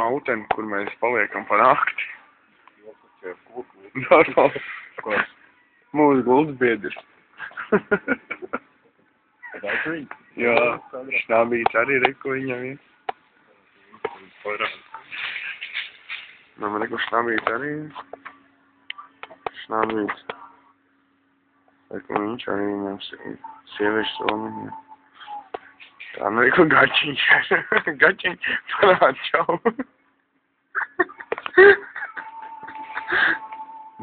auteni, kur mēs paliekam par nakti. Mūsu gultas biedrs. Jā, Šnabīts arī re, ko viņam ir. Man re, ko Šnabīts arī ir. Šnabīts. Re, ko viņš arī viņam sieviešu somiņu. Tā, nu re, ko Gačiņš. Gačiņš parād čau.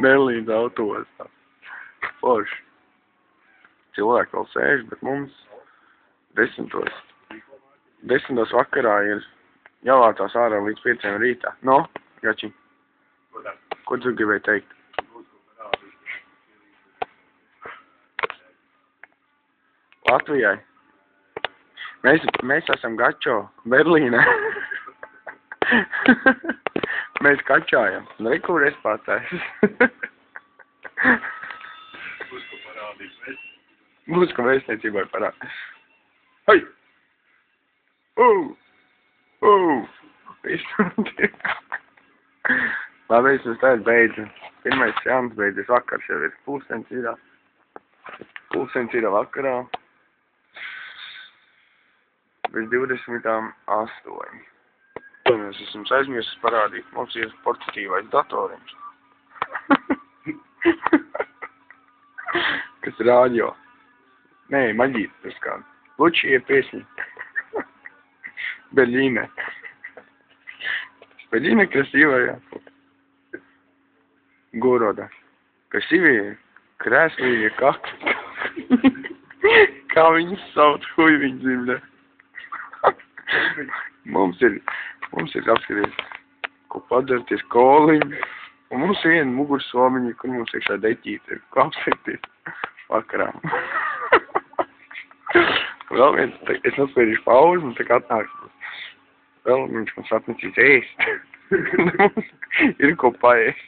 Nelīdz autostā. Forši. Cilvēki vēl sēž, bet mums 10. Vakarā ir jāvācās ārā līdz 5 rītā. No, Gačiņ, ko tu gribēji teikt? Latvijai. Mēs esam Gačo, Berlīnē. Mēs kačājam. Nu, kur es patēs. Būs, ko vēstniecībai parādīs. Hei! Viss notiek. Labi, es uz tādu beidzu. Pirmais jāmas beidzas vakars jau ir. Pulkstens ir vakarā. Bez 28. Es esmu aizmirsis parādīt. Mums ir portatīvais datoriņš. Kas rādio. Nē, maģīt, tas kādu. Лучшие песни. Берлина. Берлина красивая. Города. Красивее, красивее, как? Kā viņus sauc, huj viņu zina. Mums ir apskaties, ko padarties koliņu. Un mums ir viena mugursomiņa, kur mums iekšā deķīte ir, ko apskaties vakarā. Vēl viens, es nospēdīšu pauzi, un tā kā atnāks. Vēl viņš mums atnesīs ēst. Mums ir ko paēst.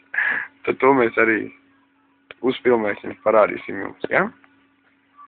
Tad to mēs arī uzfilmēsim, parādīsim jums, ja?